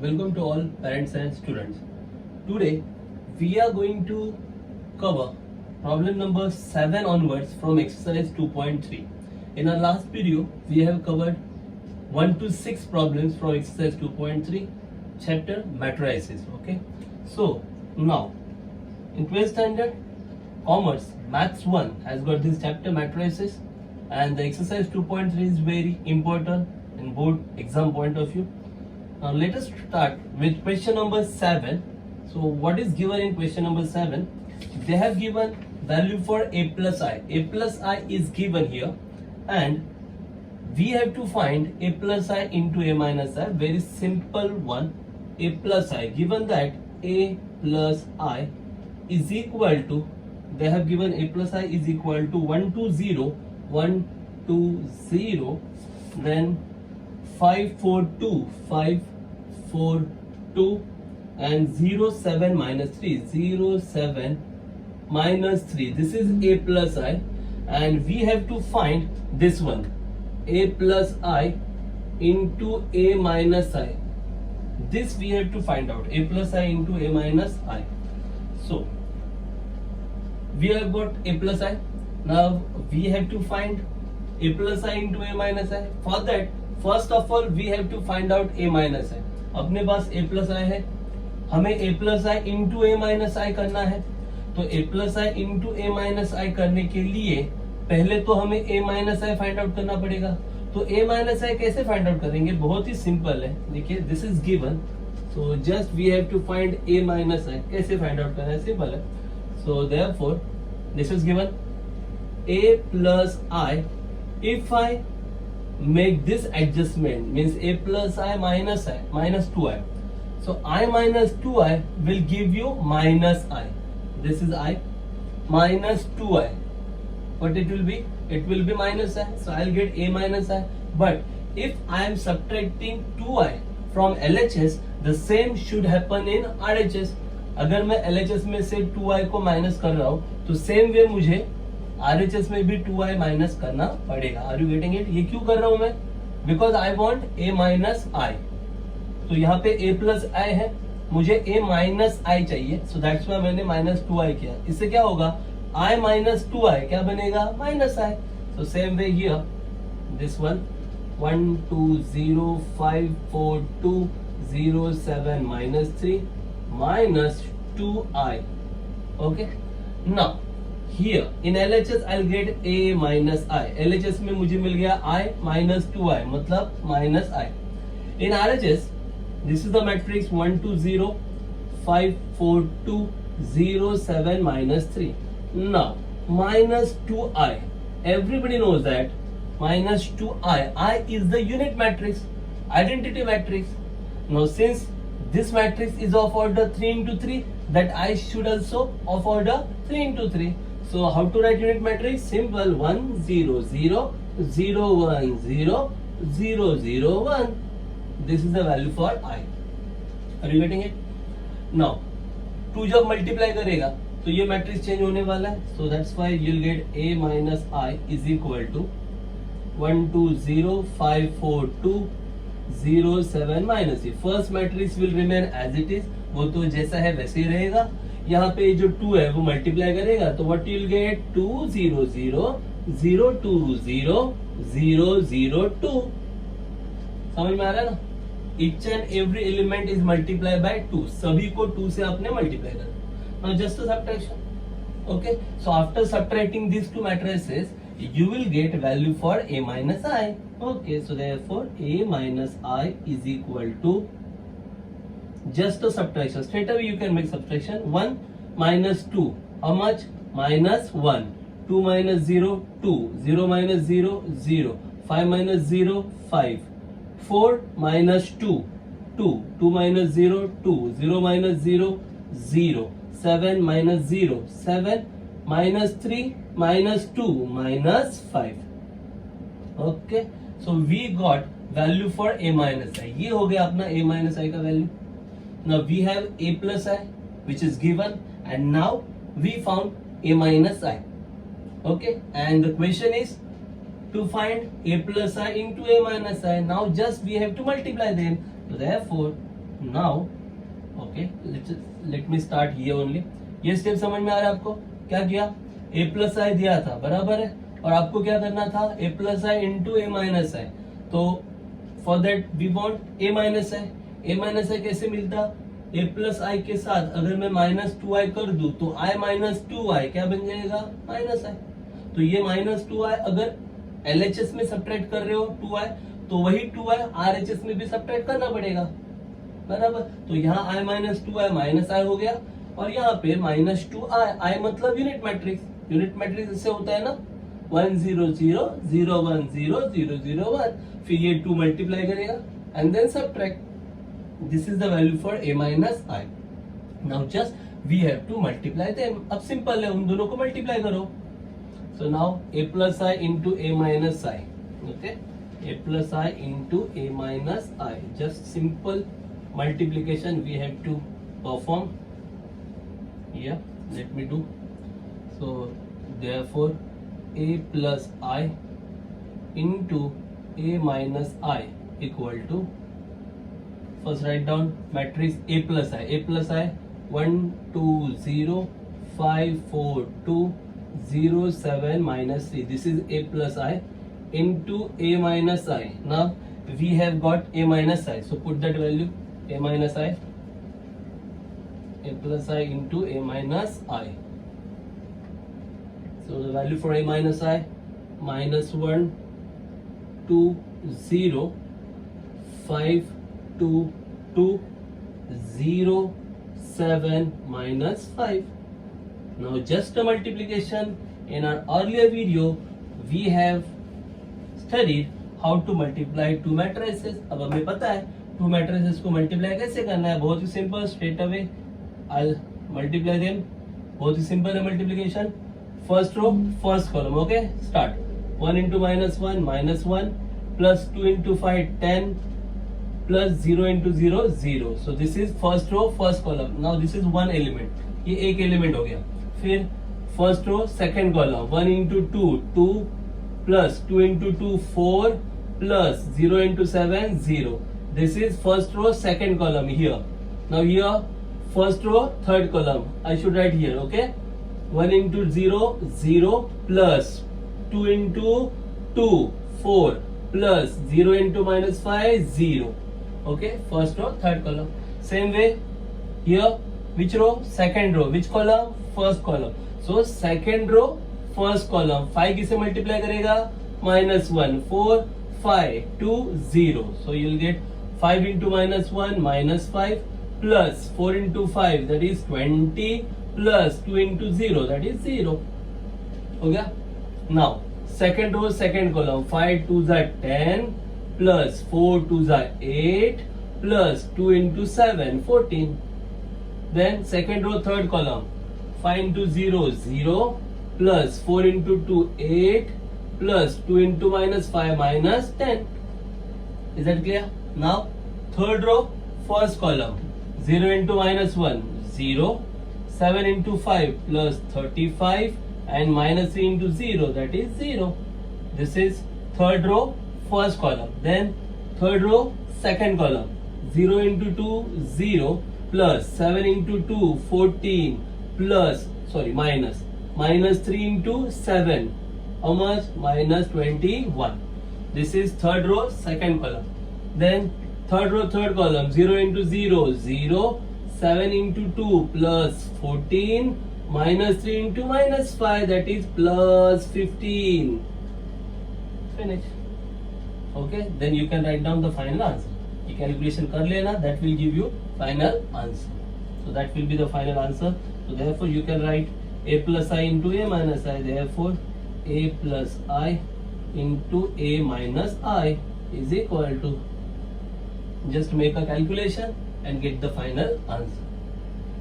Welcome to all parents and students. Today we are going to cover problem number 7 onwards from exercise 2.3. In our last video we have covered 1 to 6 problems from exercise 2.3 chapter matrices. Okay, so now in 12th standard commerce maths 1 has got this chapter matrices, and the exercise 2.3 is very important in board exam point of view. Now let us start with question number 7. So what is given in question number 7? They have given value for a plus I. A plus I is given here, and we have to find a plus I into a minus I. Very simple one. A plus I, given that a plus I is equal to, they have given a plus I is equal to 1 to 0, 1 to 0, then 5 4 2, 5 4 2, and 0 7 minus 3, 0 7 minus 3. This is a plus I, and we have to find this one, a plus I into a minus I. This we have to find out, a plus I into a minus I. So we have got a plus I. Now we have to find a plus I into a minus I. For that, first of all we have to find out a minus I. अपने पास a plus I है, हमें a plus I into a minus I करना है. तो a plus I into a minus I करने के लिए पहले तो हमें a minus I find out करना पड़ेगा. तो a माइनस आई कैसे फाइंड आउट करेंगे? बहुत ही सिंपल है. देखिए this is given, so just we have to find a minus I. कैसे फाइंड आउट करना है? सिंपल है. So therefore this is given a plus I. If I make this adjustment, means a plus I minus 2I. So I minus 2I will give you minus I. This is I minus 2I. What it will be? It will be minus I. So I'll get a minus I. But if I am subtracting 2I from LHS, the same should happen in RHS. अगर मैं LHS में से 2I को minus कर रहा हूँ तो same way मुझे RHS में भी 2I माइनस करना पड़ेगा. Are you getting it? ये क्यों कर रहा हूं मैं? Because I want a minus I. तो यहाँ पे a प्लस आई है, मुझे a माइनस आई चाहिए. सो दैट्स वाई मैंने माइनस 2I किया. इससे क्या होगा? I माइनस 2I क्या बनेगा? Minus I. So same way here, this one 1 2 0 5 4 2 0 7 minus 3 minus 2I. Okay, now here in LHS I'll get a minus I. LHS में मुझे मिल गया I minus 2I, मतलब minus I. In RHS this is the matrix 1 2 0 5 4 2 0 7 minus 3. Now minus 2I, everybody knows that minus 2I, I is the unit matrix, identity matrix. Now since this matrix is of order 3 into 3, that I should also of order 3 into 3. So how to write unit matrix? Simple, 1 0 0 0 1 0 0 0 1. This is the value for I. Are you getting it? Now 2 जब multiply करेगा तो ये matrix change होने वाला है. So that's why you'll get a minus I is equal to 1 2 0 5 4 2 0 7 minus ये. First matrix will remain as it is. वो तो जैसा है वैसे ही रहेगा. यहाँ पे जो 2 है वो मल्टीप्लाई करेगा तो व्हाट यू विल गेट 2 0 0 0 2 0 0 0 2. समझ में आ रहा है ना? Each and every element is multiplied by 2. सभी को 2 से आपने मल्टीप्लाई करना. Now just a subtraction. Okay, so after subtracting these two matrices you will get value for a minus I. Okay, so therefore a minus I is equal to just a subtraction. Straight away you can make subtraction. 1 minus 2, how much? Minus 1. 2 minus 0 2, 0 minus 0 0, 5 minus 0 5, 4 minus 2 2, 2 minus 0 2, 0 minus 0 0, 7 minus 0 7, minus 3 minus 2 minus 5. Okay, so we got value for a minus I. ये हो गया अपना a minus I का value. Now we have a plus I which is given, and now we found a minus I. Okay, and the question is to find a plus I into a minus I. Now just we have to multiply them. So therefore now okay, let me start here only. ये step समझ में आ रहा है आपको? क्या किया, a plus आई दिया था, बराबर है, और आपको क्या करना था, a plus I into a minus I. तो for that we want a minus I. a minus I कैसे मिलता, a प्लस आई के साथ अगर मैं माइनस टू आई कर दूं तो i माइनस टू आई क्या बन जाएगा, माइनस आई। तो ये माइनस टू आई अगर LHS में सब्ट्रैक्ट कर रहे हो टू आई, तो वही टू आई RHS में भी सब्ट्रैक्ट करना पड़ेगा, बराबर। तो यहाँ i minus two I minus I हो गया, और यहाँ पे माइनस टू आई, आई मतलब यूनिट मैट्रिक्स। यूनिट मैट्रिक्स इससे होता है ना 1 0 0 0 1 0 0 0 1, फिर ये 2 मल्टीप्लाई करेगा and then subtract. This is the value for a minus I. Now just we have to multiply them. अब सिंपल है, उन दोनों को मल्टीप्लाई करो। So now a plus I into a minus I, okay? A plus I into a minus I. Just simple multiplication we have to perform. Yeah, let me do. So therefore a plus I into a minus I equal to, first write down matrix a plus I. A plus I 1 2 0 5 4 2 0 7 minus 3. This is a plus I into a minus I. Now we have got a minus I, so put that value, a minus I, a plus I into a minus I. So the value for a minus I, minus 1 2 0 5 2 2 0 7 minus 5. Now just a multiplication. In our earlier video we have studied how to multiply two matrices. अब हमें पता है two matrices को multiply कैसे करना है, बहुत ही simple, straight away I'll multiply them. बहुत ही simple है multiplication. First row first column, okay, start. 1 into minus 1 minus 1 plus 2 into 5 10 plus 0 into 0 0. So this is first row first column. Now this is one element, ये एक element हो गया। फिर first row second column 1 into 2 2 प्लस 2 into 2 4 plus 0 into 7 0. This is first row second column here. Now here first row third column I should write here, okay. 1 into 0 0 plus 2 into 2 4 plus 0 into minus 5 0. Okay, first row third column. Same way here, which row, second row, which column, first column. So second row first column 5 किसे multiply करेगा, minus 1 4 5 2 0. So you will get 5 into minus 1 minus 5 plus 4 into 5 that is 20 plus 2 into 0 that is 0. हो गया. Now second row second column 5 2s are 10 plus 4 2s are 8 plus 2 into 7 14. Then second row third column 5 into 0 0 plus 4 into 2 8 plus 2 into minus 5 minus 10. Is that clear? Now third row first column 0 into minus 1 0 7 into 5 plus 35 and minus 3 into 0 that is 0. This is third row first column. Then third row second column 0 into 2 0 plus 7 into 2 14 plus minus 3 into 7, how much, minus 21. This is third row second column. Then third row third column 0 into 0 0 7 into 2 plus 14 minus 3 into minus 5 that is plus 15. Finish. Okay, then you can write down the final answer. ये calculation कर लेना, that will give you final answer. So that will be the final answer. So therefore you can write a plus I into a minus I. Therefore a plus I into a minus I is equal to, just make a calculation and get the final answer.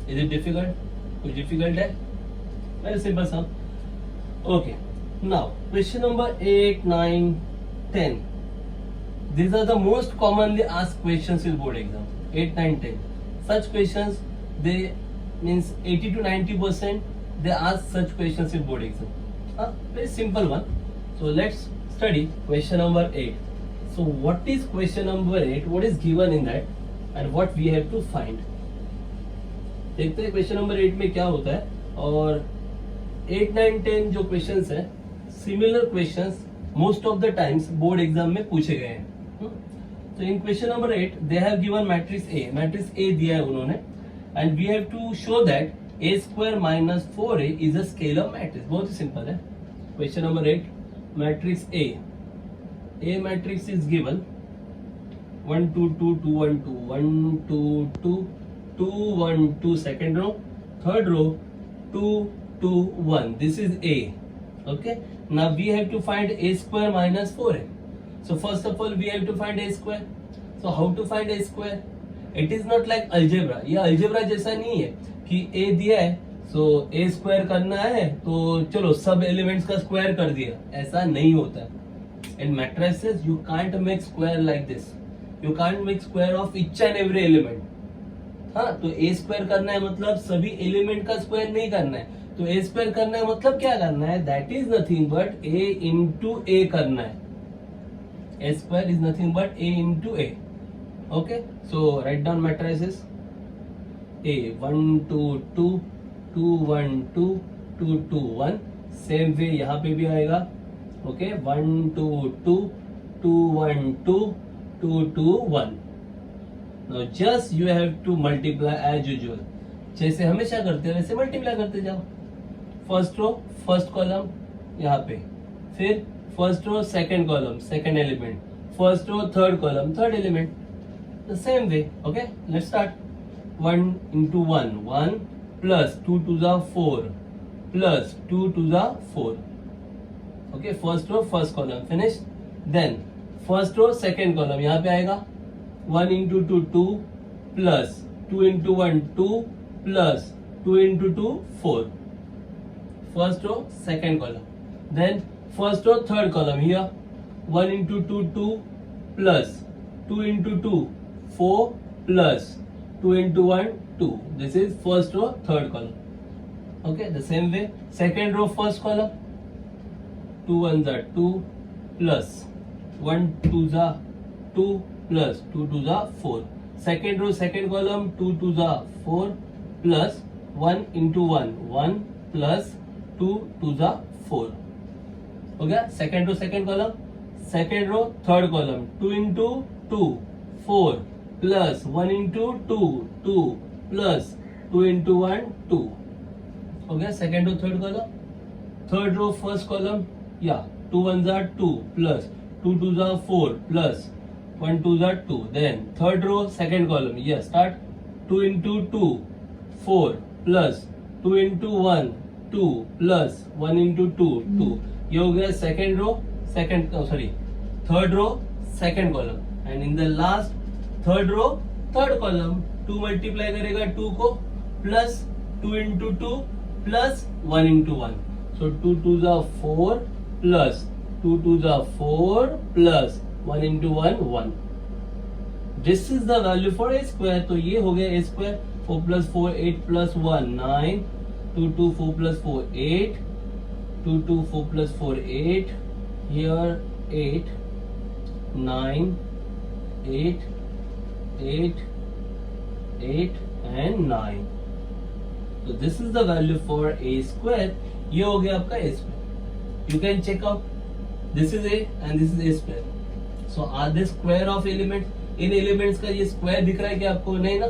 Is it difficult? कुछ difficult है? Very simple sum. Okay. Now question number 8, 9, 10. These are the most commonly asked questions in board exam. 8, 9, 10. Such questions, they means 80 to 90% they ask such questions in board exam. Very simple one. So let's study question number 8. So what is question number 8? What is given in that? and what we have to find. देखते हैं question number 8 में क्या होता है. और 8, 9, 10 जो questions है, similar questions most of the times board exam में पूछे गए हैं. तो in question number 8 they have given matrix A. Matrix A दिया है उन्होंने, and we have to show that a square minus 4a is a scalar matrix. बहुत ही सिंपल है. Question number 8, matrix A. A matrix is given 1 2 2 2 1 2 1 2 2 2 1 2 second row, third row 2 2 1. This is A. Okay. Now we have to find a square minus 4a. So first of all we have to find a square. So how to find a square? It is not like algebra. ये algebra जैसा नहीं है कि a दिया है सो a square करना है तो चलो सब एलिमेंट्स का स्क्वायर कर दिया. ऐसा नहीं होता है. In matrices you can't make square like this. You can't make square of each and every element. हाँ, तो a स्क्वायर करना है मतलब सभी एलिमेंट का स्क्वायर नहीं करना है. तो a स्क्वायर करना है मतलब क्या करना है? That is nothing but a into a करना है. a square is nothing but a into a. Okay, so write down matrices. A 1 2 2 2 1 2 2 2 1. Same way यहाँ पे भी आएगा. Okay, 1 2 2 2 1 2 2 2 1. Now just you have to multiply as usual. जैसे हमेशा करते हैं वैसे मल्टीप्लाई करते जाओ. फर्स्ट रो फर्स्ट कॉलम यहाँ पे, फिर first row second column second element, first row third column third element. The same way. Okay, let's start. 1 into 1 1 plus 2 to the 4 plus 2 to the 4. Okay, first row first column finished. Then first row second column यहाँ पे आएगा 1 into 2 2 plus 2 into 1 2 plus 2 into 2 4. First row second column. Then first row third column here 1 into 2 2 plus 2 into 2 4 plus 2 into 1 2. This is first row third column. Okay, the same way second row first column 2 1s are 2 plus 1 2s are 2 plus 2 2s are 4. Second row second column 2 2s are 4 plus 1 into 1 1 plus 2 2s are 4. Okay, second row second column. Second row third column 2 into 2 4 plus 1 into 2 2 plus 2 into 1 2. Okay, second row third column. Third row first column, yeah, 2 1s are 2 plus 2 2s are 4 plus 1 2s are 2. Then third row second column, yes, start 2 into 2 4 plus 2 into 1 2 plus 1 into 2 2. ये हो गया second row second third row second column. And in the last third row third column 2 multiply करेगा 2 को plus 2 into 2 plus 1 into 1. So 2 2s are 4 plus 2 2s are 4 plus 1 into 1 1. This is the value for A square. तो ये हो गया A square. 4 plus 4 8 plus 1 9 2 2 4 plus 4 8 2 2 4 plus 4 8 here 8 9 8 8 8 and 9. So this is the value for a square. ये हो गया आपका a square. You can check out. This is a and this is a square. So are they square of elements? In elements का ये square दिख रहा है क्या आपको? नहीं ना,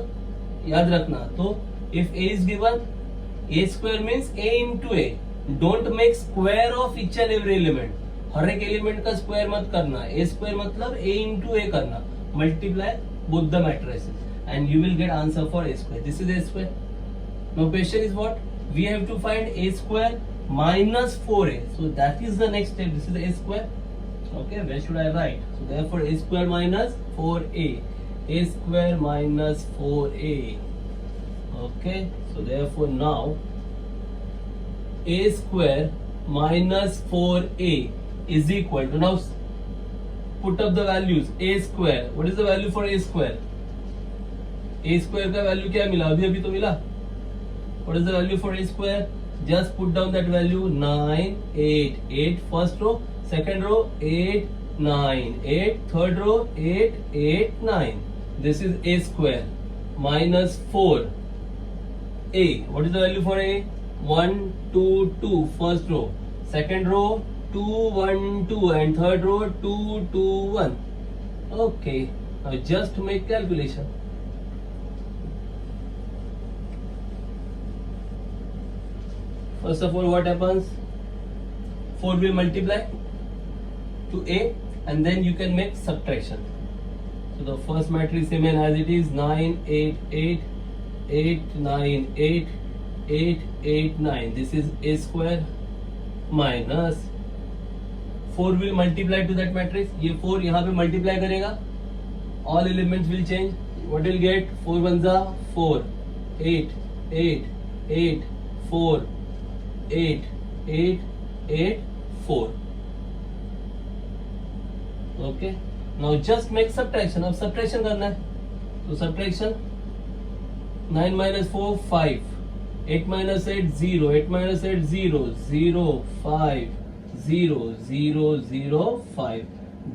याद रखना. तो if a is given, a square means a into a. Don't make square of each and every element. हर एक एलिमेंट का स्क्वायर मत करना. a square मतलब a into a करना. Multiply both the matrices and you will get answer for a square. This is a square. Now question is what? We have to find a square minus 4a. So that is the next step. This is a square. Okay, where should I write? So therefore a square minus 4a. A square minus 4a. Okay, so therefore now a square minus 4a is equal to, now put up the values. A square, what is the value for a square? A square का value क्या मिला? अभी तो मिला. What is the value for a square? Just put down that value. 9 8 8 first row, second row 8 9 8, third row 8 8 9. This is a square minus 4 a. What is the value for a? 1 2 2 first row, second row 2 1 2, and third row 2 2 1. Okay, now just make calculation. First of all, what happens? 4 will multiply to a, and then you can make subtraction. So the first matrix remain as it is, 9 8 8 8 9 8 8 8 9. This is a square minus 4 will multiply to that matrix. ये 4 यहाँ पे multiply करेगा, all elements will change. What will get? 4 1 जा 4, 8 8 8 4 8 8 8 4. Okay, now just make subtraction. अब subtraction करना है, तो subtraction 9 minus 4 5, 8 minus 8 0, 8 minus 8 0 0 5 0 0 0 5.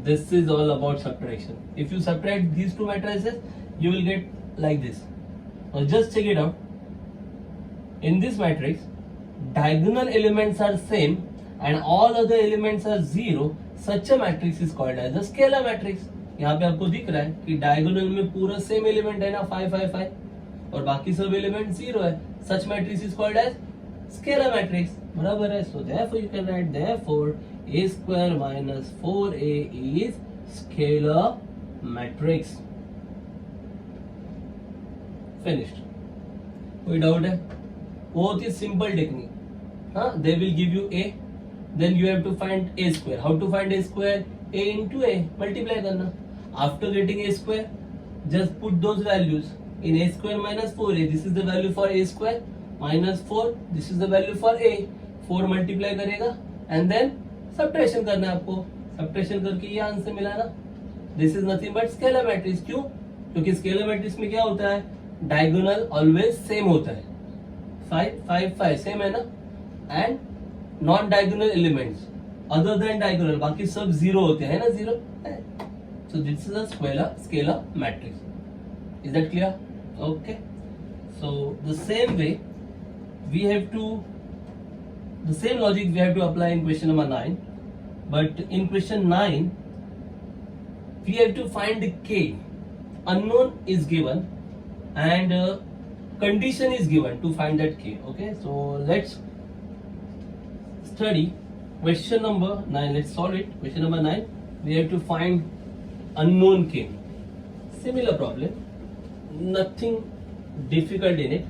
This is all about subtraction. If you subtract these two matrices, you will get like this. Now just check it out. In this matrix, diagonal elements are same and all other elements are 0. Such a matrix is called as a scalar matrix. यहाँ पे आपको दिख रहा है कि diagonal में पूरा same element है ना, 5 5 5, और बाकी सब element 0 है. Such matrix is called as scalar matrix. बराबर है. So therefore you can write, therefore a square minus 4a is scalar matrix. Finished. कोई डाउट है? बहुत ही simple technique. They will give you a, then you have to find a square. How to find a square? A into a, multiply करना. After getting a square, just put those values in a square minus 4a. This is the value for a square minus 4. This is the value for a. 4 multiply करेगा and then subtraction करना है आपको. Subtraction करके ये answer मिला ना. This is nothing but scalar matrix. क्यों? क्योंकि scalar matrix में क्या होता है? Diagonal always same होता है. 5 5 5 same है ना. And non-diagonal elements other than diagonal, बाकी सब 0 होते हैं ना, 0. So this is a scalar matrix. Is that clear? Okay. So the same way we have to, the same logic we have to apply in question number 9. But in question 9 we have to find k. Unknown is given and condition is given to find that k. Okay, so let's study question number 9. Let's solve it. Question number 9, we have to find unknown k. Similar problem, nothing difficult in it.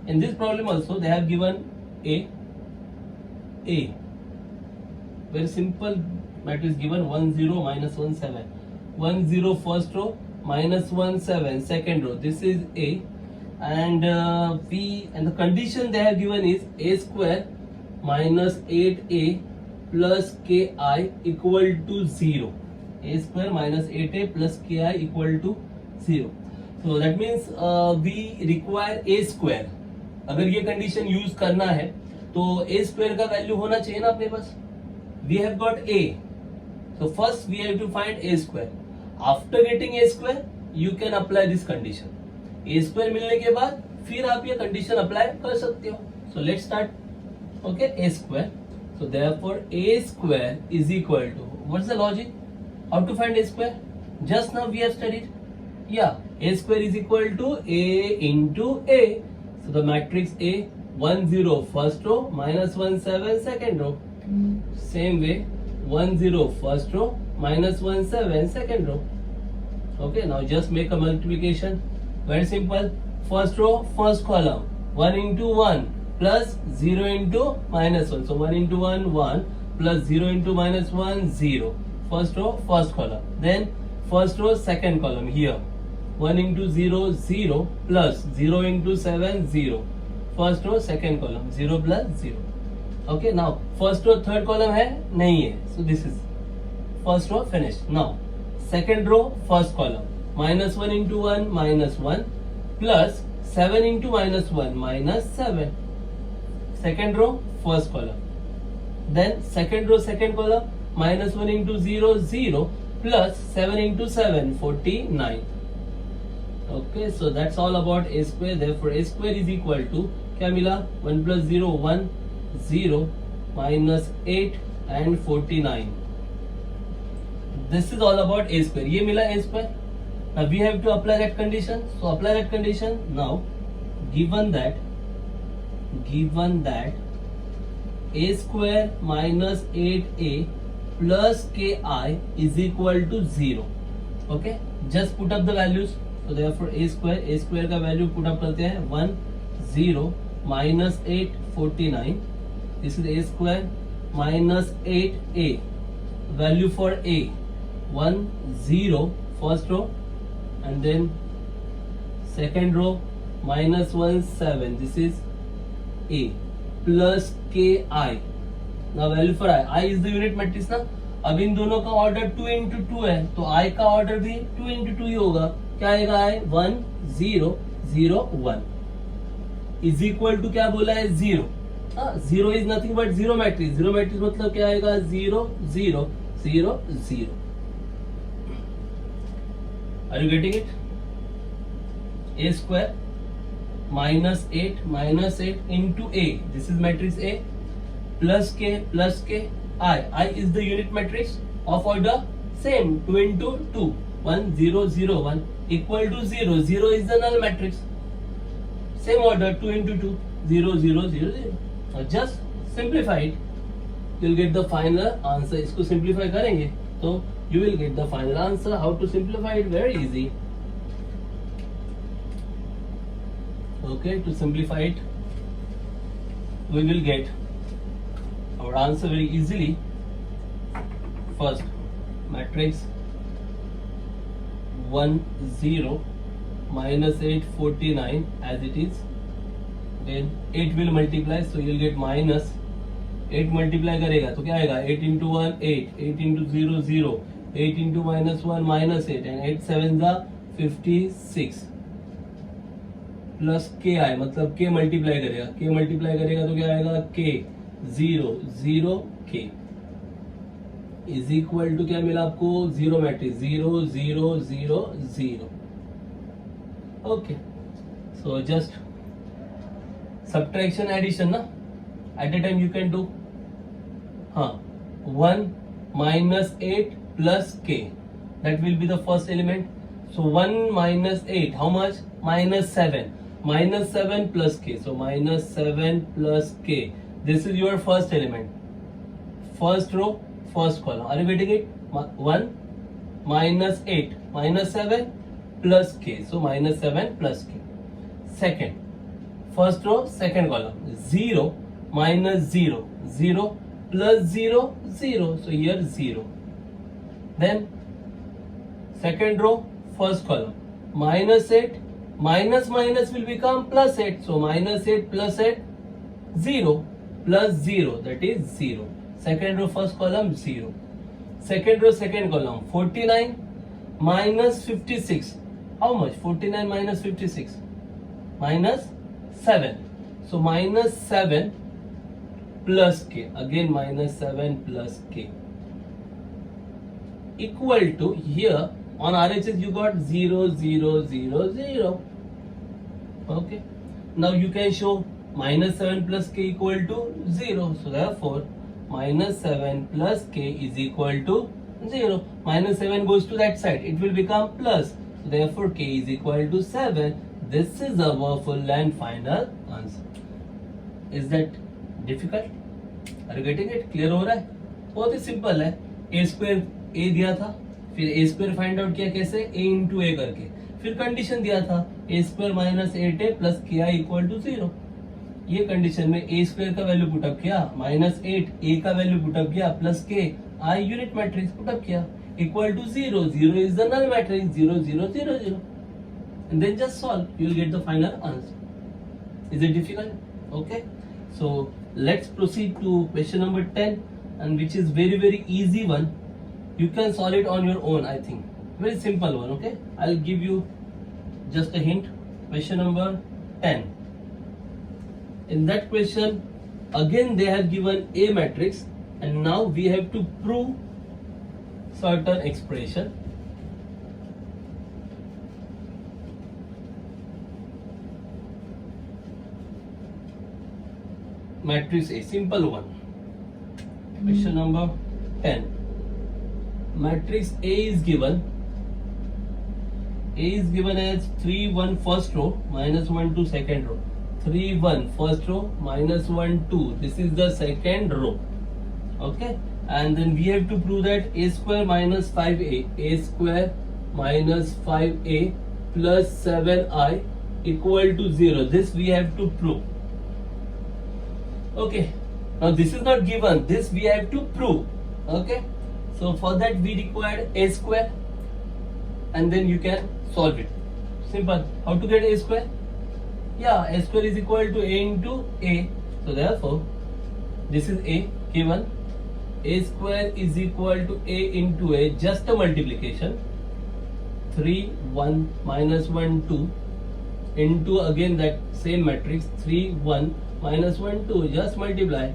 In this problem also they have given a very simple matrix given, 1 0 minus 1 7, 1 0 first row minus 1 7 second row. This is a, and the condition they have given is a square minus 8a plus ki equal to 0. A square minus 8a plus ki equal to 0. So that means we require a square. अगर ये condition use करना है तो a square का value होना चाहिए ना अपने पास. We have got a, so first we have to find a square. After getting a square, you can apply this condition. A square मिलने के बाद फिर आप ये condition apply कर सकते हो. So let's start. Okay, a square. So therefore a square is equal to, what's the logic? How to find a square? Just now we have studied. Yeah, a square is equal to a into a. So the matrix A, 1 0 first row minus 1 7 second row. Same way, 1 0 first row minus 1 7 second row. Okay, now just make a multiplication. Very simple. First row, first column, 1 into 1 plus 0 into minus 1. So 1 into 1, 1 plus 0 into minus 1, 0. First row, first column. Then first row, second column here. 1 into 0, 0 plus 0 into 7, 0. First row, second column, 0 plus 0. Okay, now first row, third column है? नहीं है. So this is first row finished. Now second row, first column, minus 1 into 1, minus 1 plus 7 into minus 1, minus 7. Second row, first column. Then second row, second column, minus 1 into 0, 0 plus 7 into 7, 49. Okay, so that's all about a square. Therefore a square is equal to क्या मिला 1 plus 0 1 0 minus 8 and 49. This is all about a square. ये मिला a square. Now we have to apply that condition. So apply that condition. Now given that a square minus 8a plus ki is equal to 0. Okay, just put up the values. So therefore a square का value put up करते हैं 1 0 minus 8 49. This is a square minus 8a. Value for a 1 0 first row, and then second row minus 1 7. This is a plus ki. Now value for I is the unit matrix ना. अब इन दोनों का order 2 into 2 है, तो I का order भी 2 into 2 ही होगा. क्या आएगा I 1 0 0 1 इज इक्वल टू क्या बोला है 0. Zero is nothing but zero matrix. Zero matrix मतलब क्या आएगा 0 0 0 0. Are you getting it? a square minus 8 into a. This is matrix A plus k I is the unit matrix of order same 2 into 2 1 0 0 1 equal to 0. 0 is the null matrix. Same order 2 into 2 0 0 0 0. Now just simplify it. You will get the final answer. इसको simplify करेंगे तो you will get the final answer. How to simplify it? Very easy. Okay, to simplify it, we will get our answer very easily. First, matrix 1 0 minus 8 49 as it is. Then 8 will multiply, so you will get minus 8 multiply करेगा तो क्या आएगा 8 into 1 8 8 into 0 0 8 into minus 1 minus 8 and 8 7 जा 56 plus के आई मतलब के multiply करेगा तो क्या आएगा के 0 0 के इज इक्वल टू क्या मिला आपको zero matrix 0 0 0 0. Okay, so just subtraction addition ना at a time you can do. 1 minus 8 plus k, that will be the first element. So 1 minus 8 how much? Minus 7 plus k, so minus 7 plus k. This is your first element, first row, first column. Are you getting it? 1 minus 8 minus 7 plus k, so minus 7 plus k. Second, first row, second column. 0 minus 0 0 plus 0 0, so here 0. Then second row, first column. Minus 8 minus will become plus 8, so minus 8 plus 8 0 plus 0, that is 0. Second row, first column 0. Second row, second column. 49 minus 56, how much? 49 minus 56 minus 7, so minus 7 plus k, again minus 7 plus k equal to, here on RHS you got 0 0 0 0. Okay, now you can show minus 7 plus k equal to 0, so therefore minus 7 plus k is equal to 0. Minus 7 goes to that side, it will become plus, so therefore k is equal to 7. This is our full and final answer. Is that difficult? Are you getting it? Clear हो रहा है? बहुत ही simple है. A square A दिया था, फिर A square find out किया कैसे? A into A करके. फिर कंडीशन दिया था A square minus 8A plus KI equal to 0. ये कंडीशन में A square का वैल्यू पुटअप किया, minus 8 A का वैल्यू पुटअप किया, plus K I unit matrix put up किया, equal to 0. 0 is the null matrix. 0 0 0 0. And then just solve, you will get the final answer. Is it difficult? Okay, so let's proceed to question number 10, and which is very easy one. You can solve it on your own. I think very simple one. Okay, I'll give you just a hint. Question number 10. In that question again they have given a matrix, and now we have to prove certain expression. matrix A, simple one. Question number 10. Matrix A is given as 3 1 first row minus 1 2 second row. 3 1 first row minus 1 2. This is the second row. Okay, and then we have to prove that a square minus 5a plus 7i equal to 0. This we have to prove. Okay, now this is not given, this we have to prove. Okay, so for that we require a square, and then you can solve it. Simple. How to get a square? Yeah, a square is equal to a into a. So therefore, this is a given. A square is equal to a into a, just a multiplication. 3 1 minus 1 2 into again that same matrix 3 1 minus 1 2, just multiply.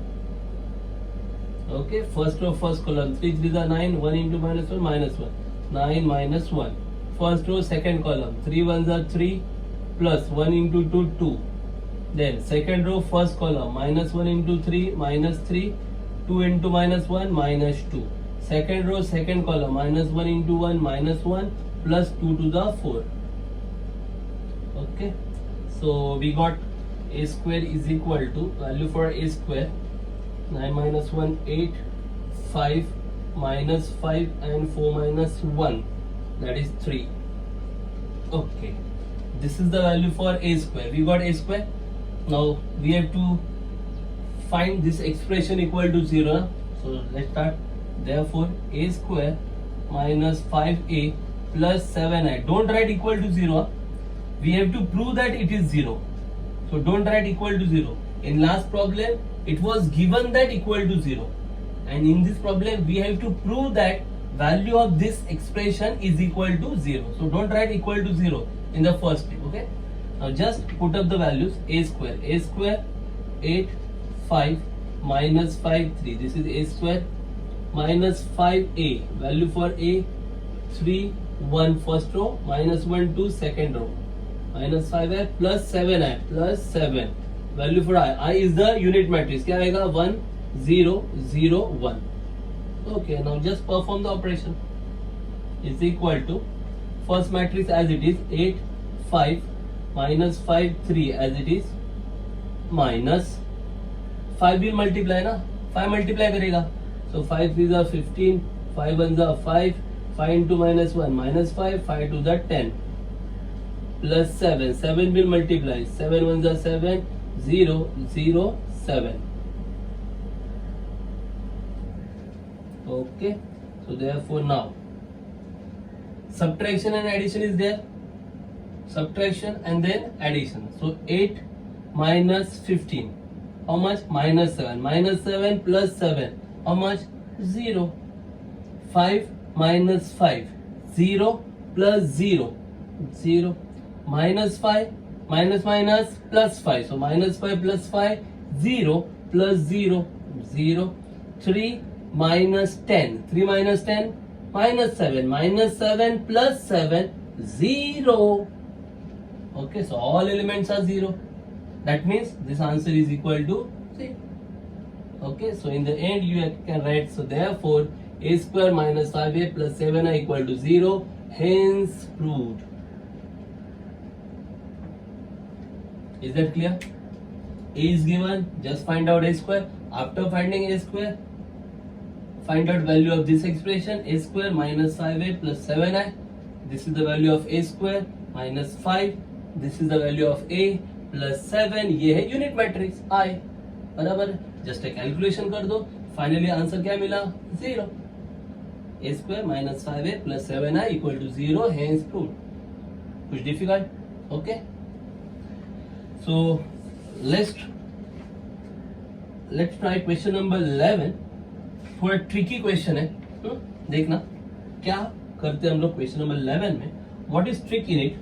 Okay, first row first column, 3 3 are 9, 1 into minus 1 minus 1, 9 minus 1. First row second column, 3 1s are 3 plus 1 into 2 2. Then second row first column, minus 1 into 3 minus 3, 2 into minus 1 minus 2. Second row second column, minus 1 into 1 minus 1 plus 2 to the 4. Okay, so we got a square is equal to, value for a square, 9 minus 1 8, 5 minus 5 and 4 minus 1, that is 3. Okay, this is the value for a square. We got a square. Now we have to find this expression equal to 0. So let's start. Therefore a square minus 5a plus 7i. Don't write equal to 0. We have to prove that it is 0. So don't write equal to 0. In last problem it was given that equal to 0. And in this problem we have to prove that value of this expression is equal to 0. So don't write equal to 0 in the first step. Okay. Now just put up the values. A square 8 5 minus 5 3. This is a square minus 5a. Value for a 3 1 first row minus 1 2 second row minus 5i plus 7i plus 7. Value for I is the unit matrix. क्या आएगा 1 0 0 1. Okay, now just perform the operation. Is equal to first matrix as it is 8 5 minus 5 3 as it is minus 5 will multiply ना, 5 multiply करेगा. So 5 3s are 15, 5 1s are 5, 5 into minus 1 minus 5, 5 to the 10 plus 7, 7 will multiply, 7 1s are 7, 0 0 7. Okay, so therefore now subtraction and addition is there. Subtraction and then addition. So 8 minus 15. How much? Minus 7. Minus 7 plus 7. How much? 0. 5 minus 5. 0 plus 0. 0. Minus 5. Minus minus plus 5. So minus 5 plus 5. 0 plus 0. 0. 3 minus 10. 3 minus 10. Minus 7. Minus 7 plus 7. 0. Okay, so all elements are 0. That means this answer is equal to 3. Okay, so in the end you can write, so therefore a square minus 5a plus 7i equal to 0, hence proved. Is that clear? A is given, just find out a square. After finding a square, find out value of this expression, a square minus 5a plus 7i. This is the value of a square minus 5. This is the value of a plus 7. ये है unit matrix I. बराबर, just calculation कर दो. Finally answer क्या मिला? 0. a square minus 5a plus 7i equal to 0, hence proved. कुछ difficult? Okay, so let's try question number 11. थोड़ा tricky question है. देखना क्या करते हैं हम लोग क्वेश्चन नंबर 11 में. What is trick in it?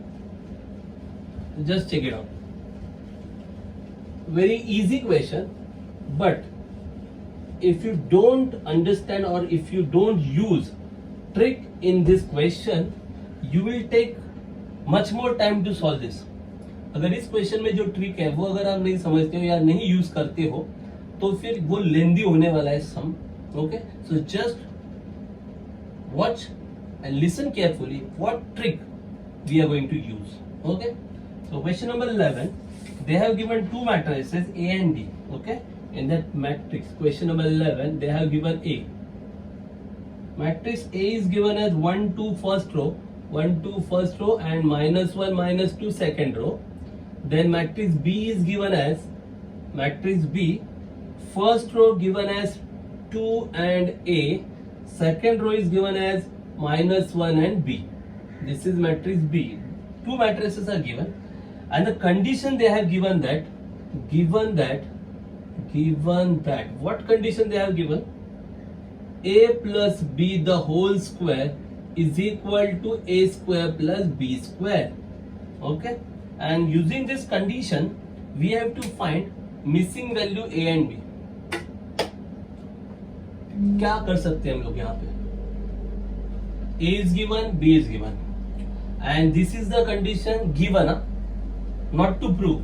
Just check it out. Very easy question, but if you don't understand or if you don't use trick in this question, you will take much more time to solve this. अगर इस question में जो trick है वो अगर आप नहीं समझते हो या नहीं यूज करते हो तो फिर वो लेंदी होने वाला है sum. Okay, so just watch and listen carefully what trick we are going to use. Okay, so question number 11, they have given two matrices A and B. Okay, in that matrix, question number 11, they have given A. Matrix A is given as 1 2 first row, 1 2 first row and -1 -2 second row. Then matrix B is given as matrix B, first row given as 2 and A, second row is given as -1 and B. This is matrix B. Two matrices are given, and the condition they have given that, what condition they have given? A plus B the whole square is equal to A square plus B square. Okay, and using this condition, we have to find missing value A and B. क्या कर सकते हैं हम लोग यहाँ पे? A is given, B is given. And this is the condition given, not to prove.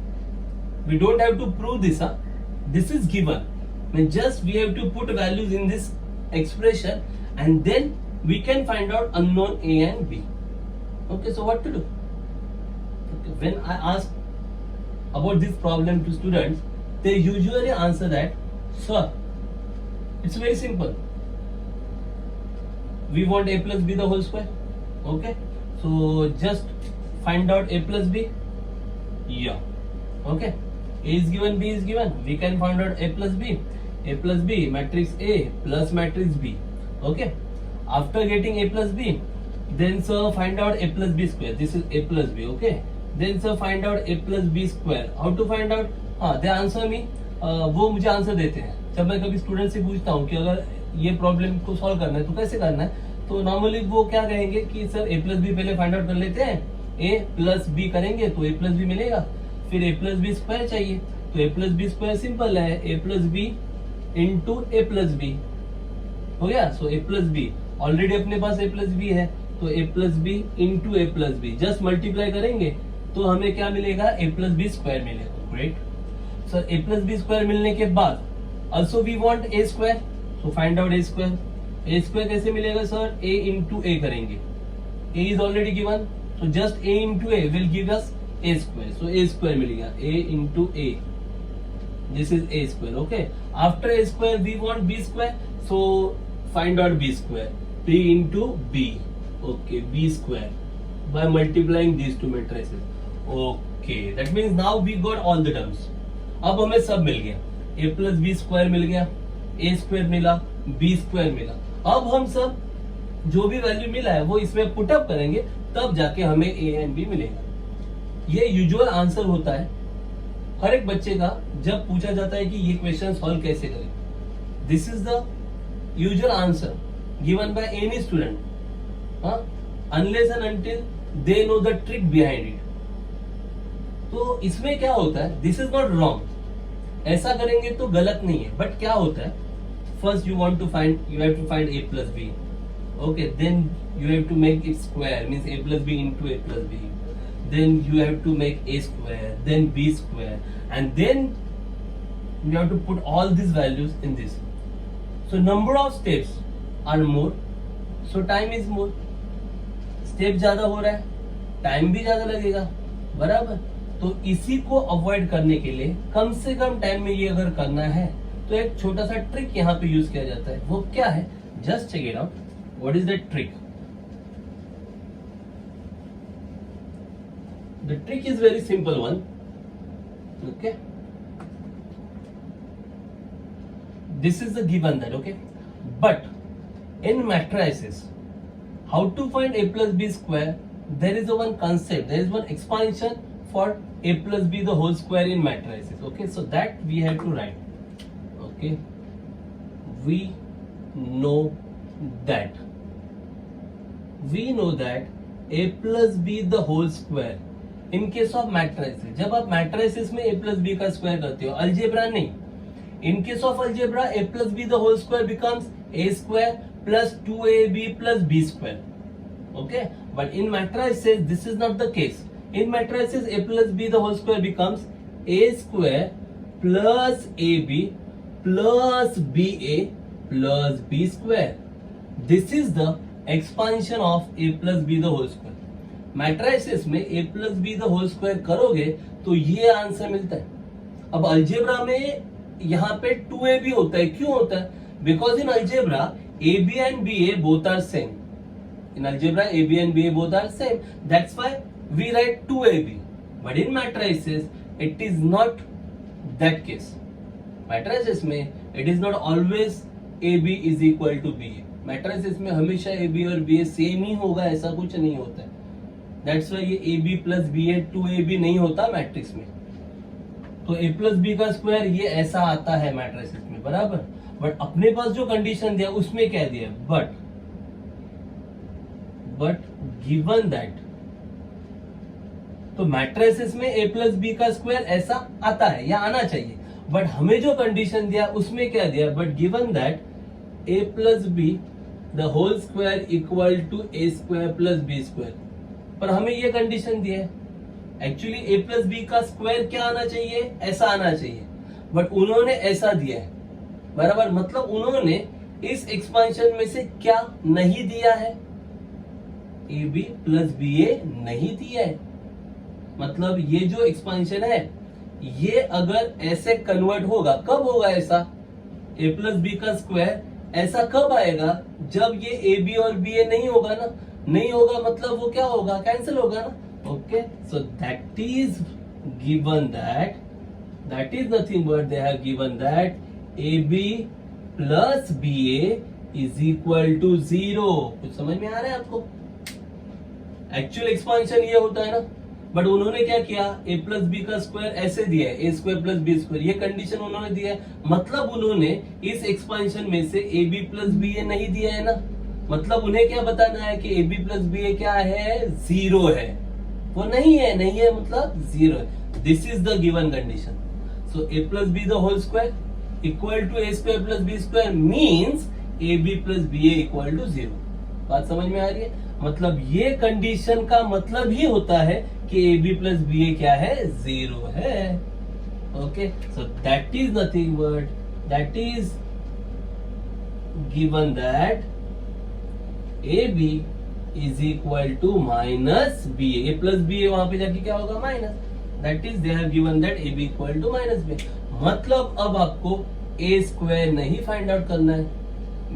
We don't have to prove this. This is given. Just we have to put values in this expression, and then we can find out unknown A and B. Okay, so what to do? Okay, when I ask about this problem to students, they usually answer that, sir, it's very simple. We want A plus B the whole square. Okay, so just find out A plus B. Yeah. Okay, A is given, B is given. We can find out A plus B. A plus B, matrix A plus matrix B. Okay, after getting A plus B, then sir find out A plus B square. This is A plus B. Okay, then sir find out A plus B square. How to find out? They answer me. वो मुझे answer देते हैं. जब मैं कभी student से पूछता हूँ कि अगर ये प्रॉब्लम को सॉल्व करना है तो कैसे करना है, तो नॉर्मली वो क्या कहेंगे कि सर A प्लस बी पहले फाइंड आउट कर लेते हैं, A प्लस बी करेंगे तो A प्लस बी मिलेगा, फिर A प्लस बी स्क्वायर चाहिए, तो A plus B square simple है, A plus B into A plus B हो गया. So A plus B already अपने पास A प्लस बी है, तो A plus B into A plus B just multiply करेंगे तो हमें क्या मिलेगा? A प्लस बी स्क्वायर मिलेगा. Great. Sir A plus B square मिलने के बाद also we want A square, so find out A square. A square कैसे मिलेगा सर? A इंटू A करेंगे. A is already given, so just A into A will give us A square. So A square मिलेगा. A into A. This is A square. Okay. After A square we want B square. So find out B square. B into B. Okay. B square by multiplying these two matrices. Okay. That means now we got all the terms. अब हमें सब मिल गया. A plus B square मिल गया. A square मिला. B square मिला. अब हम सब जो भी वैल्यू मिला है वो इसमें पुट अप करेंगे, तब जाके हमें A एंड B मिलेगा. ये यूजुअल आंसर होता है हर एक बच्चे का जब पूछा जाता है कि ये क्वेश्चन सॉल्व कैसे करें. This is the usual answer given by any student, unless and until they know the trick behind it. तो इसमें क्या होता है? दिस इज नॉट रॉन्ग, ऐसा करेंगे तो गलत नहीं है, बट क्या होता है? First you have to find A plus B. Okay, then you have to make it square, means A plus B into A plus B. Then you have to make A square, then B square, and then you have to put all these values in this. So number of steps are more, so time is more. Step ज्यादा हो रहा है, time भी ज्यादा लगेगा, बराबर. तो इसी को अवॉइड करने के लिए कम से कम टाइम में ये अगर करना है तो एक छोटा सा ट्रिक यहाँ पे यूज किया जाता है. वो क्या है? Just check it out. What is that trick? The trick is very simple one. Okay. This is the given that, okay. But in matrices, how to find A plus B square? There is a one concept. There is one expansion for A plus B the whole square in matrices. Okay. So that we have to write. Okay. We know that. We know that A plus B the whole square in case of matrices. जब आप matrices में A plus B का square करते हो, algebra नहीं. In case of algebra, A plus B the whole square becomes A square plus 2AB plus B square. Okay, but in matrices this is not the case. In matrices A plus B the whole square becomes A square plus AB plus BA plus B square. This is the expansion of A plus B the whole square. Matrices में A plus B the whole square करोगे तो ये answer मिलता है. अब algebra में यहाँ पे 2AB होता है. क्यों होता है? Because in algebra AB and BA both are same. In algebra AB and BA both are same. That's why we write 2AB. But in matrices it is not that case. Matrices में it is not always AB is equal to BA. Matrices में हमेशा AB और BA same ही होगा, ऐसा कुछ नहीं होता है. That's why ये AB plus BA 2AB नहीं होता मैट्रिक्स में. तो A plus B का स्क्वायर ये ऐसा आता है मैट्रिसेस में, बराबर. बट अपने पास जो कंडीशन दिया उसमें क्या दिया? But given that. तो मैट्रिसेस में A plus B का स्क्वायर ऐसा आता है या आना चाहिए. बट हमें जो कंडीशन दिया उसमें क्या दिया? But given that A plus B the whole square equal to A square plus B square. पर हमें ये कंडीशन दिया है. एक्चुअली A plus B का स्क्वायर क्या आना चाहिए? ऐसा आना चाहिए. बट उन्होंने ऐसा दिया है, बराबर. मतलब उन्होंने इस एक्सपांशन में से क्या नहीं दिया है? AB plus BA नहीं दिया है. मतलब ये जो एक्सपांशन है ये अगर ऐसे कन्वर्ट होगा, कब होगा ऐसा? A plus B का स्क्वायर ऐसा कब आएगा? जब ये AB और BA नहीं होगा ना. नहीं होगा मतलब वो क्या होगा? कैंसिल होगा ना. Okay, so that is given that is nothing but they have given that AB plus BA is equal to 0. कुछ समझ में आ रहा है आपको? एक्चुअल एक्सपांशन ये होता है ना. बट उन्होंने क्या किया? A प्लस B का स्क्वायर ऐसे दिया है, A square plus B square. ये कंडीशन उन्होंने दिया है. मतलब उन्होंने इस एक्सपांशन में से AB प्लस BA नहीं दिया है ना. मतलब उन्हें क्या बताना है कि AB प्लस BA क्या है? 0 है. वो नहीं है, नहीं है मतलब 0 है. This is the given condition. So A plus B the whole square equal to A square plus B square means AB plus BA equal to 0. बात समझ में आ रही है? मतलब ये कंडीशन का मतलब ही होता है कि AB प्लस BA क्या है? 0 है. Okay, so that is nothing but that is given that AB is equal to minus BA. A plus BA वहां पे जाके क्या होगा? Minus. That is they have given that AB equal to minus BA. मतलब अब आपको A square नहीं find out करना है,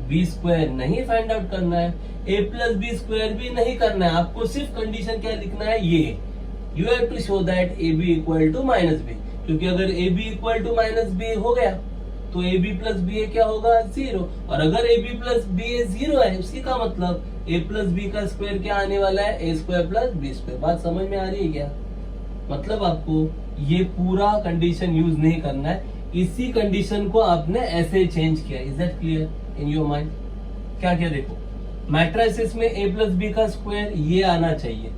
B स्क्वायर नहीं फाइंड आउट करना है, A प्लस B स्क्वायर भी नहीं करना है. आपको सिर्फ कंडीशन क्या लिखना है? ये you have to show that AB equal to minus B. क्योंकि अगर AB equal to minus B हो गया तो AB प्लस BA क्या होगा? 0. और अगर AB प्लस BA 0 है, उसकी का मतलब A प्लस B का स्क्वायर क्या आने वाला है? A square plus B square. बात समझ में आ रही है क्या? मतलब आपको ये पूरा कंडीशन यूज नहीं करना है. इसी कंडीशन को आपने ऐसे चेंज किया. Is that clear in your mind? क्या क्या देखो, मैट्रिसेस में A प्लस B का स्क्वायर ये आना चाहिए.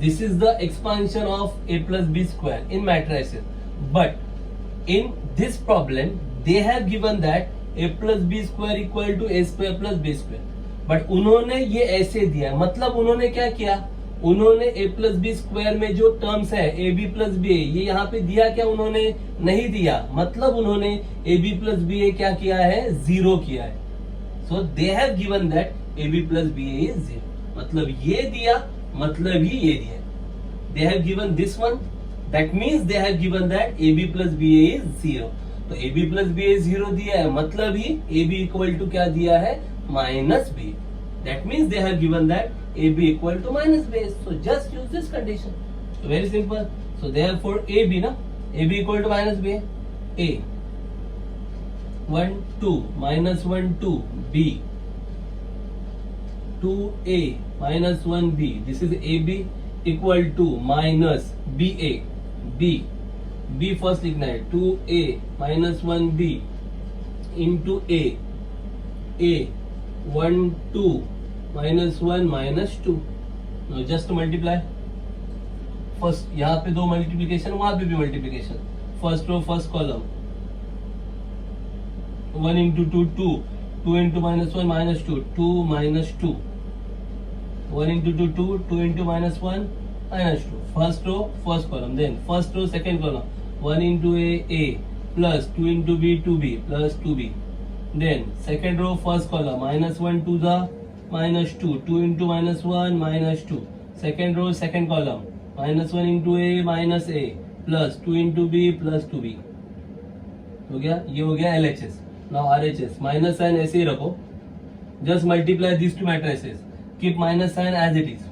This is the expansion of A plus B square in matrices. But in this problem they have given that A plus B square equal to A square plus B square. But उन्होंने ये ऐसे दिया. मतलब उन्होंने क्या किया? उन्होंने A plus B square में जो टर्म्स है AB plus BA ये यहाँ पे दिया क्या? उन्होंने नहीं दिया. मतलब उन्होंने AB plus BA क्या किया है? 0 किया है. So they have given that AB plus BA is 0. मतलब ये दिया, मतलब ही ये दिया. They have given this one. That means they have given that AB plus BA is 0. तो AB प्लस बी 0 दिया है, मतलब ही AB इक्वल टू क्या दिया है? Minus B. That means they have given that AB equal to minus B. So just use this condition. Very simple. So therefore AB ना, AB equal to minus B. A 1 2 minus 1 2 B 2A minus 1 B. This is AB equal to minus BA. B first लिखना है. 2A minus 1B into A 1 2 minus 1 minus 2. Just multiply. First यहाँ पे 2 multiplication, वहां पे भी multiplication. First row first column. 1 into 2 2 2 into minus 1 minus 2 2 minus 2. 1 into 2 2 2 into minus 1 minus 2. First row, first column. Then first row, second column. 1 into A, plus 2 into b 2b plus 2b. Then second row first column minus 1 to the minus 2, 2 into minus 1 minus 2. Second row second column minus 1 into a minus a plus 2 into b plus 2b. हो गया, ये हो गया LHS. Now RHS minus sign ऐसे ही रखो. Just multiply these two matrices. Keep minus sign as it is.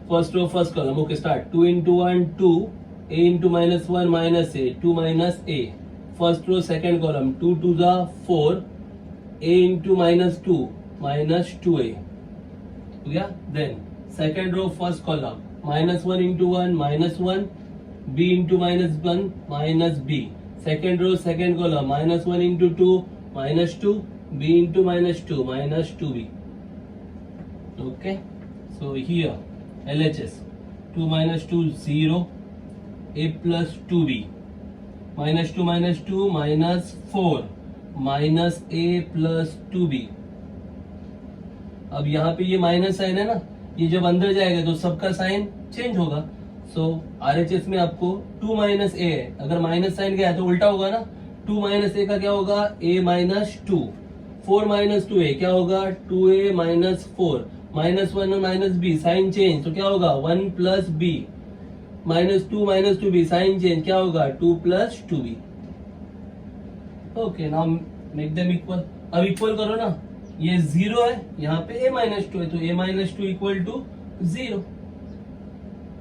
First row first column. Okay, start. 2 into 1 2, a into minus 1 minus a, 2 minus a. First row second column 2 to the 4, a into minus 2 minus 2a. Yeah. Then second row first column minus 1 into 1 minus 1, b into minus 1 minus b. Second row second column minus 1 into 2 minus 2, b into minus 2 minus 2b. Okay. So here LHS 2 minus 2 0, a plus 2b. minus 2 minus 4 minus a plus 2b. अब यहाँ पे ये minus sign है ना, ये जब अंदर जाएगा तो सबका साइन चेंज होगा. सो RHS में आपको 2 माइनस ए है, अगर माइनस साइन गया तो उल्टा होगा ना. 2 माइनस ए का क्या होगा, a माइनस 2. 4 माइनस 2a क्या होगा, 2a minus 4. Minus 1 minus b sign change तो क्या होगा 1 plus b. Minus 2 b sign change क्या होगा 2 plus 2b. Okay, now make them equal. अब इक्वल करो ना, ये 0 है, यहाँ पे a माइनस 2 है तो a minus 2 equal to 0.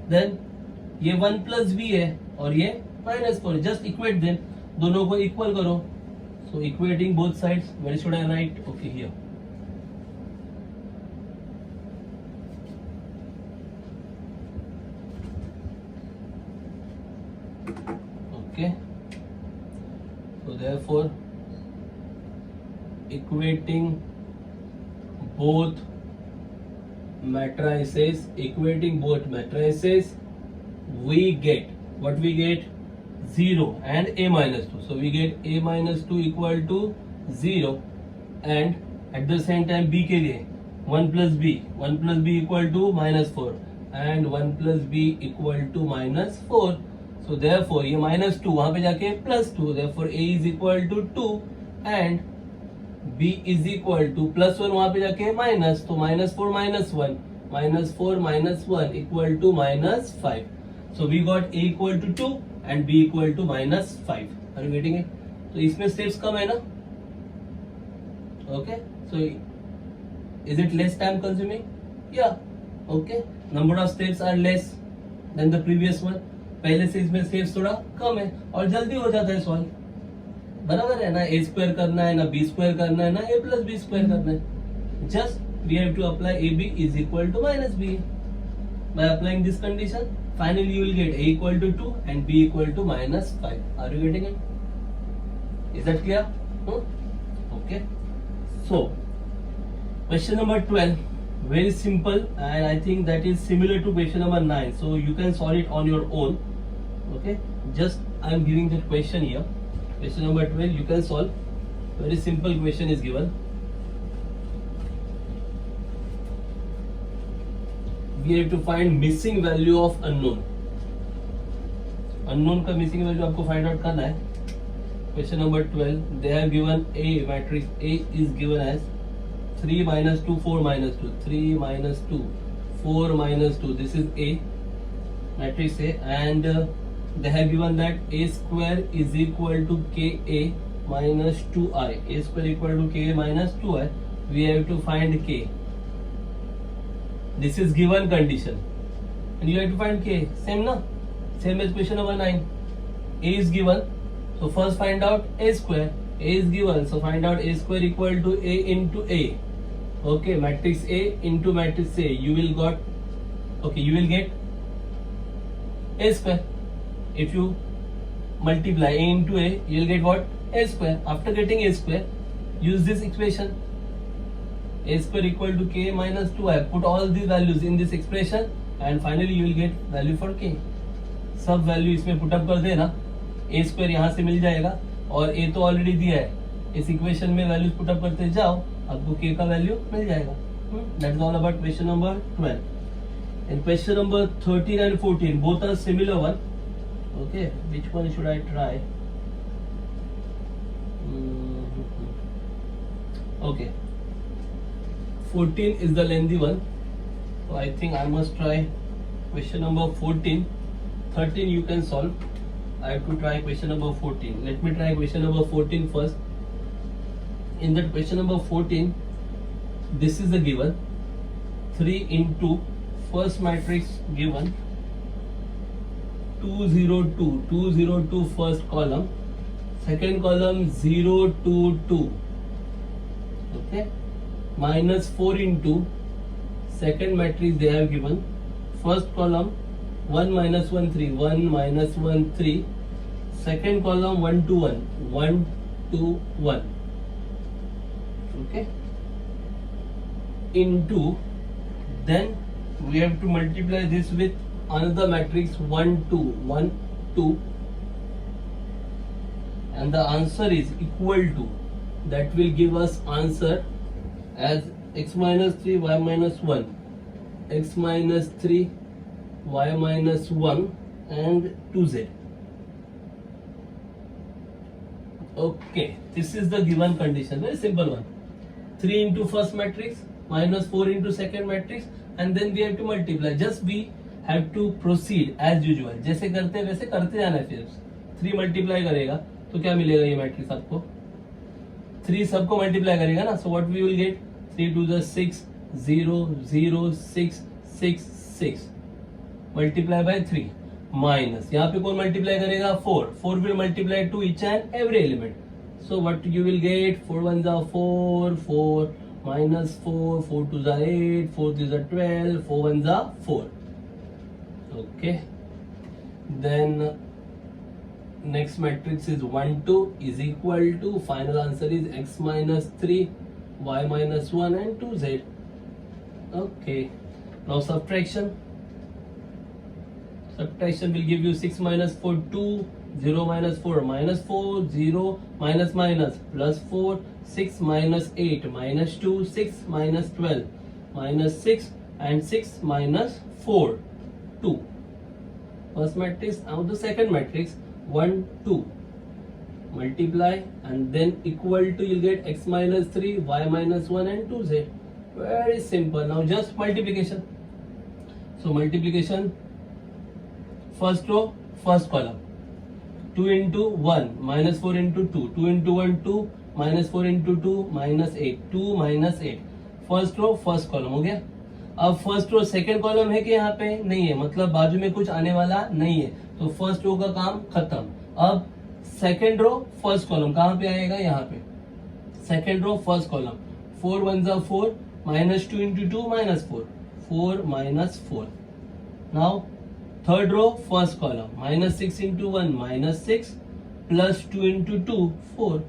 Then ये 1 प्लस b है और ये माइनस 4. जस्ट इक्वेट देम, दोनों को इक्वल करो. So equating both sides, where should I write? Okay, here. Okay, so therefore equating both matrices, we get what we get 0 and a minus 2. So we get a minus 2 equal to 0, and at the same time b के लिए 1 plus b equal to minus 4 and 1 plus b equal to minus 4. So therefore ये minus 2 वहां पे जाके plus 2, therefore a is equal to 2 and b is equal to plus 1 वहां पे जाके minus, तो minus 4 minus 1, minus 4 minus 1 equal to minus 5. So we got a equal to 2 and b equal to minus 5. Are you getting it? तो इसमें steps कम है ना? Okay, so is it less time consuming? Yeah. Okay, number of steps are less than the previous one. पहले से इसमें steps थोड़ा कम है और जल्दी हो जाता है सॉल्व. बराबर है ना, a स्क्वायर करना है ना b स्क्वायर करना है ना a प्लस b स्क्वायर करना है. Just we have to apply ab is equal to minus b. By applying this condition finally you will get a equal to 2 and b equal to minus 5. Are you getting it? Is that clear? Okay, so question number 12, very simple, and I think that is similar to question number 9, so you can solve it on your own. Okay, just I am giving that question here. Question number 12 you can solve. Very simple question is given. We have to find missing value of unknown. Unknown का missing value आपको find out करना है. Question number 12, they have given a matrix. A is given as 3 minus 2 4 minus 2, 3 minus 2 4 minus 2. This is A, matrix A, and they have given that a square is equal to ka minus 2i. A square equal to ka minus 2i. We have to find k. This is given condition, and you have to find k. Same na? Same as question number 9. A is given, so first find out a square. A is given, so find out a square equal to a into a. Okay, matrix A into matrix A. You will get a square. If you multiply a into a, you will get what? A square. After getting a square, use this expression. A square equal to k minus 2i. Put all these values in this expression, and finally you will get value for k. सब value इसमें put up कर देना. ए square यहाँ से मिल जाएगा और ए तो already दिया है. इस इक्वेशन में वैल्यूज पुटअप करते जाओ, आपको k का वैल्यू मिल जाएगा. That is all about question number 12. And question number 13 and 14 both are similar one. Okay, which one should I try? Okay, 14 is the lengthy one, so I think I must try question number 14. 13 you can solve. I have to try question number 14. Let me try question number 14 first. In that question number 14, this is the given 3 into first matrix given 202 first column, second column 0 2 2, okay, minus 4 into second matrix they have given first column 1 minus 1 3, 1 minus 1 3, second column 1 2 1, 1 2 1, okay, into, then we have to multiply this with another matrix 1 2 1 2, and the answer is equal to, that will give us answer as x minus 3 y minus 1, x minus 3 y minus 1 and 2z. Okay, this is the given condition, very simple one. 3 into first matrix minus 4 into second matrix, and then we have to multiply. Just we have to proceed as usual, जैसे करते हैं वैसे करते जाना है. फिर 3 multiply करेगा तो क्या मिलेगा, ये मैट्रिक्स आपको 3 सबको मल्टीप्लाई करेगा ना, so what we will get 3 to the 6 0 0 6 6 6 multiply by 3 minus यहाँ पे कौन मल्टीप्लाई करेगा 4 4 will multiply to each and every element, so what you will get 4 1s are 4 4 minus 4 4 2s are 8 4 3s are 12 4 1s are 4. Okay, then next matrix is 1 2 is equal to, final answer is x minus 3 y minus 1 and 2z. Okay, now subtraction will give you 6 minus 4 2, 0 minus 4 minus 4, 0 minus minus plus 4, 6 minus 8 minus 2, 6 minus 12 minus 6 and 6 minus 4 2. First matrix. Now the second matrix 1 2 multiply and then equal to, you'll get x minus 3 y minus 1 and 2z. Very simple. Now just multiplication. So multiplication, first row first column 2 into 1 minus 4 into 2, 2 into 1 2 minus 4 into 2 minus 8, 2 minus 8, first row first column हो गया. अब first row second column है कि यहाँ पे नहीं है, मतलब बाजू में कुछ आने वाला नहीं है, तो फर्स्ट रो का काम खत्म. अब सेकंड रो फर्स्ट कॉलम कहाँ पे आएगा, यहाँ पे second row first column 4 1s are 4 minus 2 into 2 minus 4 4 minus 4. Now third row first column minus 6 into 1 minus 6 plus 2 into 2 4,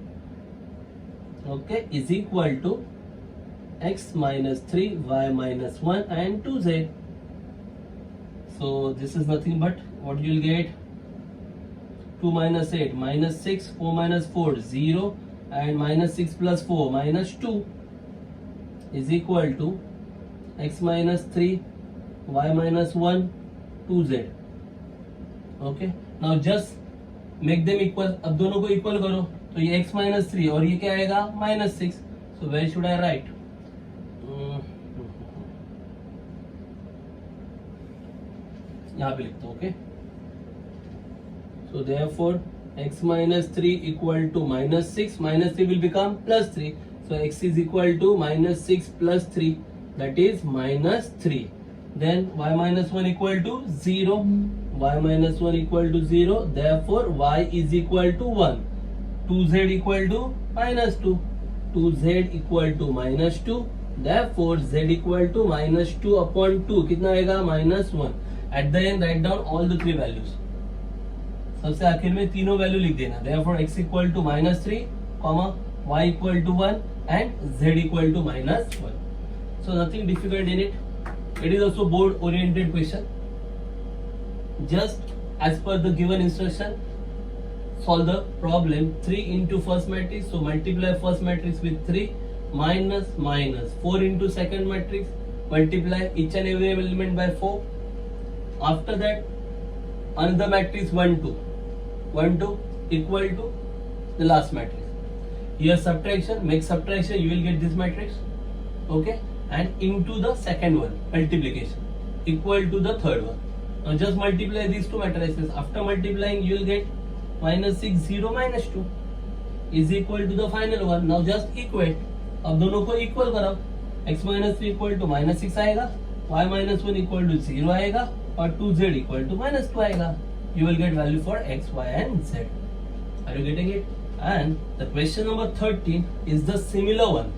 okay, is equal to x minus 3 y minus 1 and 2z. So this is nothing but what you will get 2 minus 8 minus 6 4 minus 4 0 and minus 6 plus 4 minus 2 is equal to x minus 3 y minus 1 2z. Okay, now just make them equal. अब दोनों को equal करो तो ये x minus 3 और ये क्या आएगा minus 6. So where should I write? यहाँ पे लिखता हूँ. Okay, so therefore x minus 3 equal to minus 6, minus 3 will become plus 3, so x is equal to minus 6 plus 3, that is minus 3. Then y minus 1 equal to 0, y minus 1 equal to 0, therefore y is equal to 1, 2z equal to minus 2, 2z equal to minus 2, therefore z equal to minus 2 upon 2 कितना आएगा minus 1. At the end write down all the three values. सबसे आखिर में तीनों value लिख देना. therefore x equal to minus 3, y equal to 1 and z equal to minus 1. So nothing difficult in it. It is also board oriented question. Just as per the given instruction, solve the problem. 3 into first matrix, so multiply first matrix with 3 minus minus 4 into second matrix, multiply each and every element by 4. After that another matrix 1 2 1 2 equal to the last matrix. Here subtraction, make subtraction, you will get this matrix. Okay, and into the second one, multiplication, equal to the third one. Now just multiply these two matrices. After multiplying, you will get minus 6, 0, minus 2 is equal to the final one. Now just equate. अब दोनों को equal करो. x minus 3 equal to minus 6 आएगा, y minus 1 equal to 0 आएगा, और 2z equal to minus 2 आएगा. You will get value for x, y and z. Are you getting it? And the question number 13 is the similar one.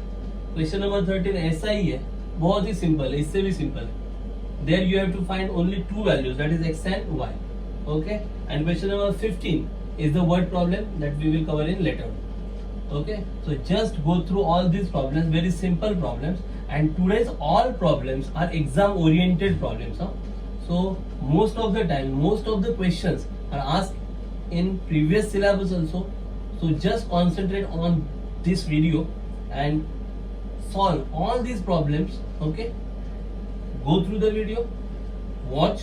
Question number 13 ऐसा ही है, बहुत ही simple है, इससे भी simple है. There you have to find only two values, that is x and y. Okay? And question number 15 is the word problem that we will cover in later. Okay, so just go through all these problems, very simple problems, and today's all problems are exam oriented problems, huh? So most of the time, most of the questions are asked in previous syllabus also. So just concentrate on this video and solve all these problems. Okay, go through the video, watch,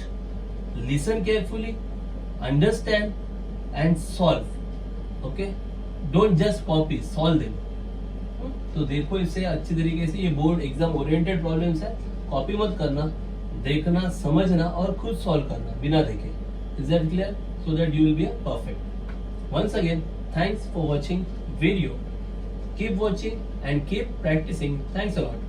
listen carefully, understand and solve. Okay, don't just copy, solve them. तो देखो इससे अच्छी तरीके से, ये board exam oriented problems है. Copy मत करना, देखना, समझना और खुद सॉल्व करना बिना देखे. Is that clear? So that you will be perfect. Once again thanks for watching video. Keep watching and keep practicing. Thanks a lot.